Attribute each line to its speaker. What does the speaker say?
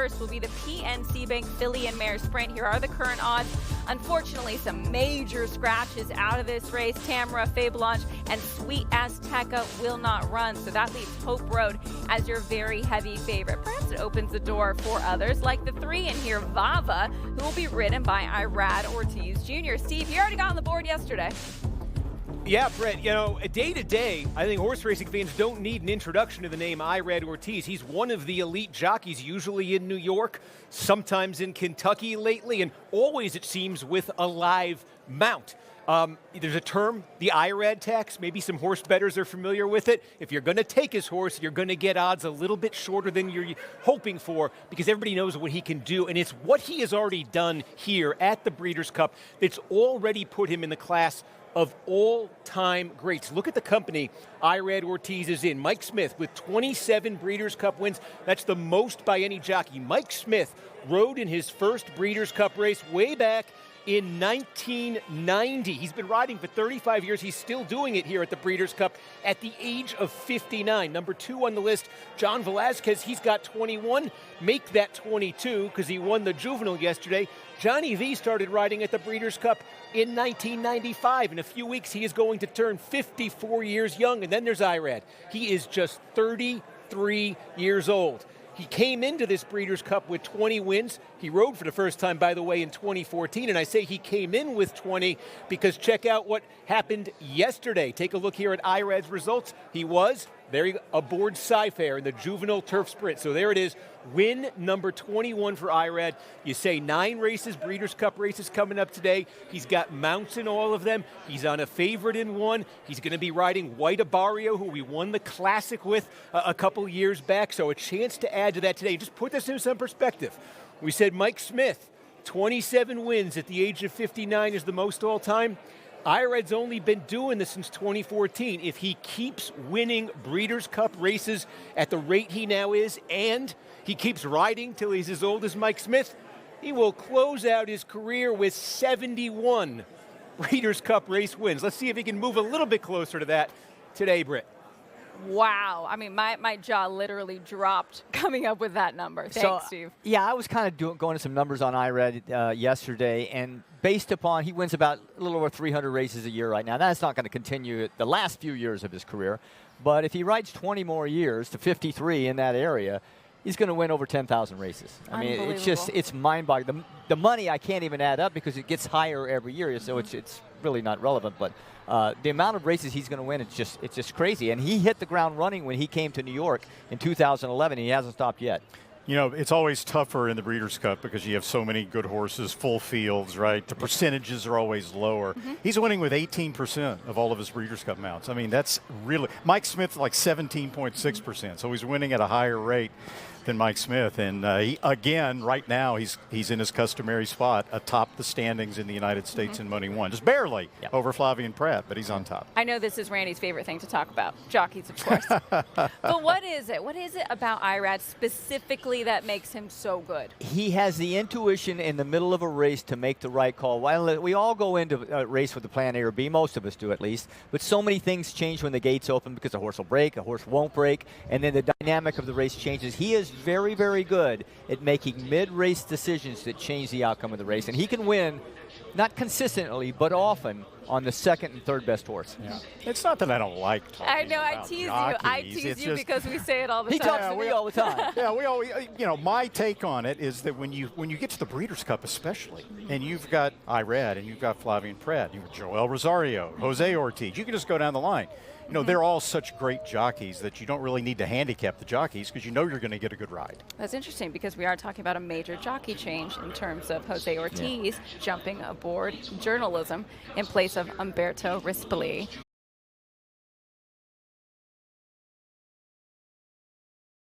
Speaker 1: first will be the PNC Bank Filly and Mare Sprint. Here are the current odds. Unfortunately, some major scratches out of this race. Tamara, Fablonge, and Sweet Azteca will not run, so that leaves Hope Road as your very heavy favorite. Perhaps it opens the door for others, like the 3 in here, Vava, who will be ridden by Irad Ortiz Jr. Steve, you already got on the board yesterday.
Speaker 2: Yeah, Brett, you know, day to day, I think horse racing fans don't need an introduction to the name Irad Ortiz. He's one of the elite jockeys, usually in New York, sometimes in Kentucky lately, and always, it seems, with a live mount. There's a term, the Irad tax. Maybe some horse bettors are familiar with it. If you're going to take his horse, you're going to get odds a little bit shorter than you're hoping for because everybody knows what he can do. And it's what he has already done here at the Breeders' Cup that's already put him in the class of all-time greats. Look at the company Irad Ortiz is in. Mike Smith with 27 Breeders' Cup wins. That's the most by any jockey. Mike Smith rode in his first Breeders' Cup race way back in 1990. He's been riding for 35 years. He's still doing it here at the Breeders' Cup at the age of 59. Number 2 on the list, John Velazquez. He's got 21. Make that 22 because he won the Juvenile yesterday. Johnny V started riding at the Breeders' Cup in 1995. In a few weeks, he is going to turn 54 years young. And then there's Irad. He is just 33 years old. He came into this Breeders' Cup with 20 wins. He rode for the first time, by the way, in 2014. And I say he came in with 20 because check out what happened yesterday. Take a look here at Irad's results. He was aboard Sci-Fair in the Juvenile Turf Sprint. So there it is, win number 21 for Irad. You say 9 races, Breeders' Cup races coming up today. He's got mounts in all of them. He's on a favorite in one. He's going to be riding White Abario, who we won the Classic with a couple years back. So a chance to add to that today. Just put this in some perspective. We said Mike Smith, 27 wins at the age of 59 is the most all time. Irad's only been doing this since 2014. If he keeps winning Breeders' Cup races at the rate he now is, and he keeps riding till he's as old as Mike Smith, he will close out his career with 71 Breeders' Cup race wins. Let's see if he can move a little bit closer to that today, Britt.
Speaker 1: Wow. I mean, my jaw literally dropped coming up with that number. Thanks, Steve.
Speaker 3: Yeah, I was kind of going to some numbers on Irad yesterday, and based upon, he wins about a little over 300 races a year right now. That's not going to continue the last few years of his career, but if he rides 20 more years to 53 in that area, he's going to win over 10,000 races. I mean, it's mind-boggling. The money I can't even add up because it gets higher every year, so it's really not relevant, but the amount of races he's going to win, it's just crazy. And he hit the ground running when he came to New York in 2011, and he hasn't stopped yet.
Speaker 4: You know, it's always tougher in the Breeders' Cup because you have so many good horses, full fields, right? The percentages are always lower. He's winning with 18% of all of his Breeders' Cup mounts. I mean, that's really – Mike Smith, like 17.6%. So he's winning at a higher rate than Mike Smith. And he, again, right now, he's in his customary spot atop the standings in the United States in Money One. Just barely over Flavien Prat, but he's on top.
Speaker 1: I know this is Randy's favorite thing to talk about, jockeys, of course. But what is it? What is it about Irad specifically that makes him so good?
Speaker 3: He has the intuition in the middle of a race to make the right call. While we all go into a race with the plan A or B, most of us do at least, but so many things change when the gates open because a horse will break, a horse won't break, and then the dynamic of the race changes. He is very, very good at making mid-race decisions that change the outcome of the race, and he can win, not consistently, but often, on the second and third best horse.
Speaker 4: Yeah. It's not that I don't like talking
Speaker 1: I know,
Speaker 4: about
Speaker 1: I tease
Speaker 4: jockeys.
Speaker 1: you. I tease you because we say it all the time.
Speaker 3: He talks to me all the time.
Speaker 4: Yeah, we always, you know, my take on it is that when you get to the Breeders' Cup especially, and you've got Irad, and you've got Flavien Prat, you've got Joel Rosario, Jose Ortiz, you can just go down the line. You know, they're all such great jockeys that you don't really need to handicap the jockeys because you know you're going to get a good ride.
Speaker 1: That's interesting because we are talking about a major jockey change in terms of Jose Ortiz jumping aboard journalism in place of Umberto Rispoli.